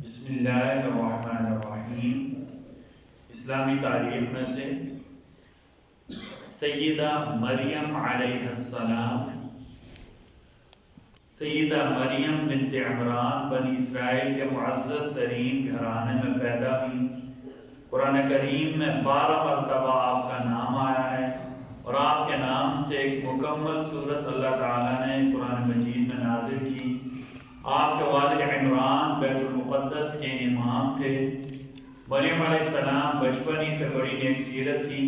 بسم اللہ الرحمن الرحیم۔ اسلامی تاریخ میں سے سیدہ مریم علیہ السلام، سیدہ مریم بنت عمران بنی اسرائیل کے معزز ترین گھرانے میں پیدا ہوئی۔ قرآن کریم میں 12 مرتبہ آپ کا نام آیا ہے اور آپ کے نام سے ایک مکمل سورت اللہ تعالیٰ نے قرآن مجید میں نازل کی۔ آپ کے والد عمران بیت المقدس کے امام تھے۔ مریم علیہ السلام بچپن ہی سے بڑی نیک سیرت تھی۔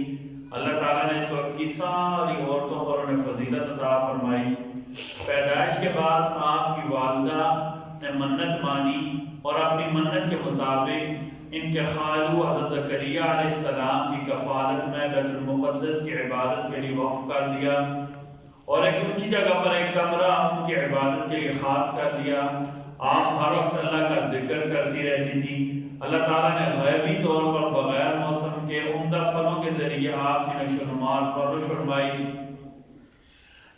اللہ تعالیٰ نے اس وقت کی ساری عورتوں پر انہیں فضیلت عطا فرمائی۔ پیدائش کے بعد آپ کی والدہ نے منت مانی اور اپنی منت کے مطابق ان کے خالو حضرت زکریا علیہ السلام کی کفالت میں بیت المقدس کی عبادت کے لیے وقف کر دیا اور ایک اونچی جگہ پر ایک کمرہ ان کی عبادت کے لیے خاص کر دیا۔ آپ ہر وقت اللہ کا ذکر کرتی رہتی تھی۔ اللہ تعالیٰ نے غیبی طور پر بغیر موسم کے عمدہ پھلوں کے ذریعے آپ کی نشو و نما پرورش فرمائی۔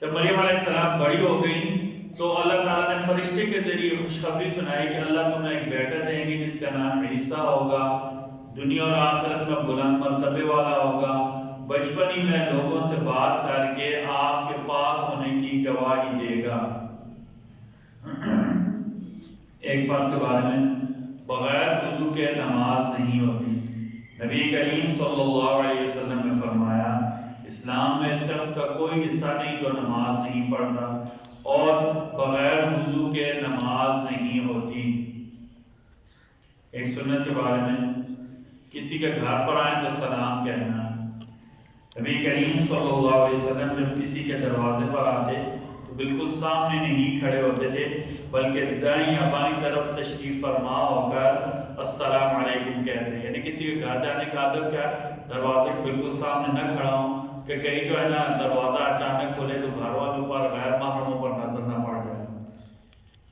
جب مریم علیہ السلام بڑی ہو گئی تو اللہ تعالیٰ نے فرشتے کے ذریعے خوشخبری سنائی کہ اللہ تمہیں ایک بیٹا دیں گے جس کا نام عیسیٰ ہوگا، دنیا اور آخرت میں بلند مرتبے والا ہوگا، بچپن ہی میں لوگوں سے بات کر کے آپ کے پاک ہونے کی گواہی دے گا۔ ایک بات کے بارے میں، بغیر وضو کے نماز نہیں ہوتی۔ نبی کریم صلی اللہ علیہ وسلم نے فرمایا اسلام میں اس شخص کا کوئی حصہ نہیں جو نماز نہیں پڑھتا، اور بغیر وضو کے نماز نہیں ہوتی۔ ایک سنت کے بارے میں، کسی کے گھر پر آئیں تو سلام کہنا۔ نبی کریم صلی اللہ علیہ وسلم جب کسی کے دروازے پر آتے تو بالکل سامنے نہیں کھڑے ہوتے تھے، بلکہ دائیں یا بائیں طرف تشریف فرما ہو کر السلام علیکم کہتے۔ یعنی کسی کے گھر جانے کا ادب کیا ہے، دروازے کے بالکل سامنے نہ کھڑا ہوں کہ کہیں جو ہے نا دروازہ اچانک کھولے تو گھر والوں پر غیر محرموں پر نظر نہ پڑ جائے۔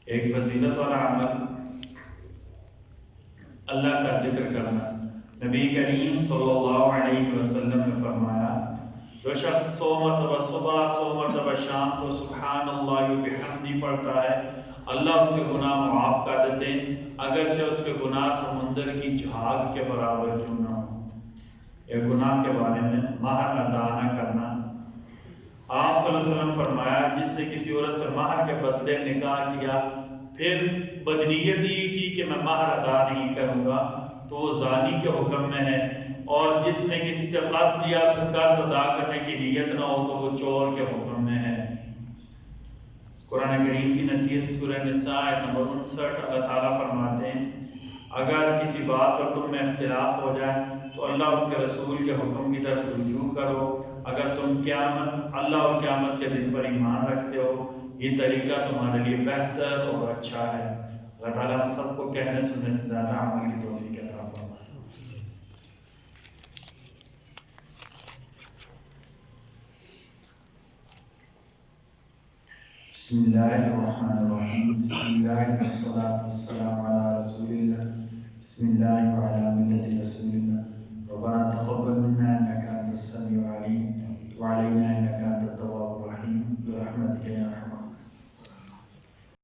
ایک فضیلت والا عمل اللہ کا ذکر کرنا۔ نبی کریم صلی اللہ علیہ وسلم نے فرمایا جو شخص 100 مرتبہ صبح 100 مرتبہ شام کو سبحان اللہ و بحمدہ پڑھتا ہے، اللہ اس کے گناہ معاف کر دیتے ہیں، اگرچہ اس کے گناہ سمندر کی جھاگ کے برابر کیوں نہ ہو۔ ایک گناہ کے بارے میں، مہر ادا نہ کرنا۔ آپ صلی اللہ علیہ وسلم فرمایا جس نے کسی عورت سے مہر کے بدلے نکاح کیا پھر بدنیتی کی کہ میں مہر ادا نہیں کروں گا تو وہ زانی کے حکم میں ہے، اور جس نے کسی سے قرض دیا پھر قرض ادا کرنے کی نیت نہ ہو تو وہ چور کے حکم میں ہے۔ قرآن کریم کی نصیحت سورہ نساء آیت نمبر 59 اللہ تعالیٰ فرماتے ہیں اگر کسی بات پر تم میں اختلاف ہو جائے تو اللہ اس کے رسول کے حکم کی طرف رجوع کرو، اگر تم اللہ اور قیامت کے دن پر ایمان رکھتے ہو، یہ طریقہ تمہارے لیے بہتر اور اچھا ہے۔ اللہ تعالیٰ ہم سب کو کہنے سننے سے زیادہ عمل کی توفیق عطا فرمائے۔ بسم اللہ الرحمن الرحیم۔ بسم اللہ والصلاة والسلام علی رسول اللہ۔ بسم اللہ